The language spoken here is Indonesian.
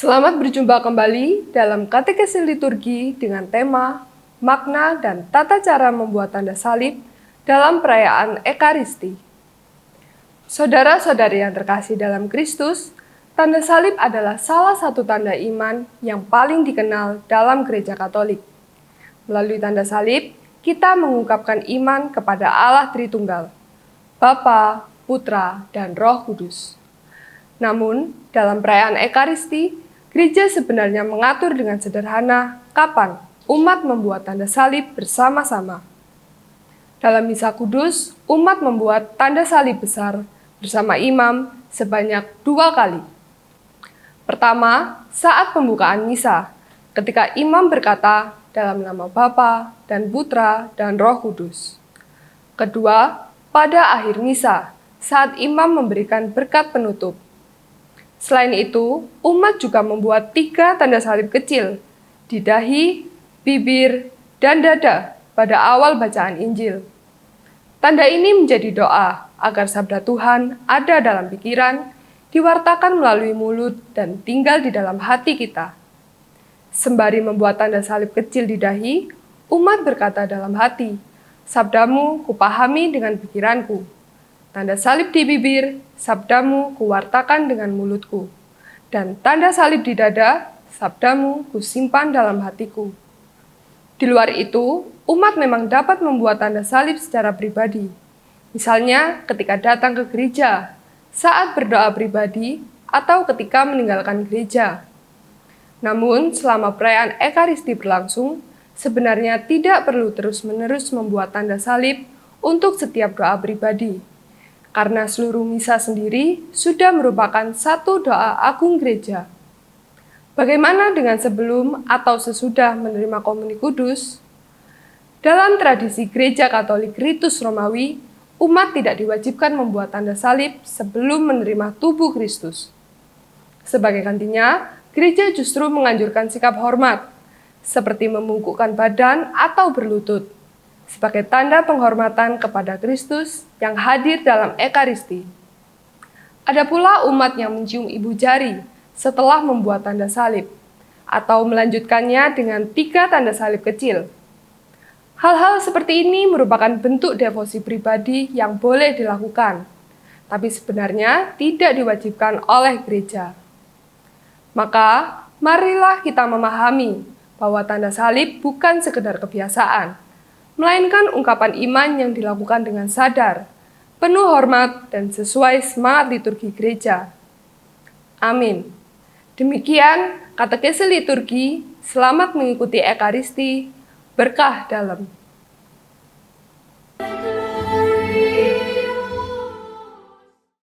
Selamat berjumpa kembali dalam katekesi liturgi dengan tema makna dan tata cara membuat tanda salib dalam perayaan Ekaristi. Saudara-saudari yang terkasih dalam Kristus, tanda salib adalah salah satu tanda iman yang paling dikenal dalam Gereja Katolik. Melalui tanda salib, kita mengungkapkan iman kepada Allah Tritunggal, Bapa, Putra, dan Roh Kudus. Namun, dalam perayaan Ekaristi, Gereja sebenarnya mengatur dengan sederhana kapan umat membuat tanda salib bersama-sama. Dalam Misa Kudus, umat membuat tanda salib besar bersama imam sebanyak 2 kali. Pertama, saat pembukaan Misa, ketika imam berkata dalam nama Bapa dan Putra dan Roh Kudus. Kedua, pada akhir Misa, saat imam memberikan berkat penutup. Selain itu, umat juga membuat 3 tanda salib kecil di dahi, bibir, dan dada pada awal bacaan Injil. Tanda ini menjadi doa agar sabda Tuhan ada dalam pikiran, diwartakan melalui mulut, dan tinggal di dalam hati kita. Sembari membuat tanda salib kecil di dahi, umat berkata dalam hati, "Sabdamu kupahami dengan pikiranku." Tanda salib di bibir, sabdamu kuwartakan dengan mulutku. Dan tanda salib di dada, sabdamu kusimpan dalam hatiku. Di luar itu, umat memang dapat membuat tanda salib secara pribadi. Misalnya ketika datang ke gereja, saat berdoa pribadi, atau ketika meninggalkan gereja. Namun, selama perayaan Ekaristi berlangsung, sebenarnya tidak perlu terus-menerus membuat tanda salib untuk setiap doa pribadi. Karena seluruh misa sendiri sudah merupakan satu doa agung gereja. Bagaimana dengan sebelum atau sesudah menerima komuni kudus? Dalam tradisi Gereja Katolik Ritus Romawi, umat tidak diwajibkan membuat tanda salib sebelum menerima tubuh Kristus. Sebagai gantinya, gereja justru menganjurkan sikap hormat, seperti membungkukkan badan atau berlutut, sebagai tanda penghormatan kepada Kristus yang hadir dalam Ekaristi. Ada pula umat yang mencium ibu jari setelah membuat tanda salib, atau melanjutkannya dengan 3 tanda salib kecil. Hal-hal seperti ini merupakan bentuk devosi pribadi yang boleh dilakukan, tapi sebenarnya tidak diwajibkan oleh gereja. Maka, marilah kita memahami bahwa tanda salib bukan sekedar kebiasaan, melainkan ungkapan iman yang dilakukan dengan sadar, penuh hormat, dan sesuai semangat liturgi gereja. Amin. Demikian katekesi liturgi, selamat mengikuti Ekaristi, berkah dalam.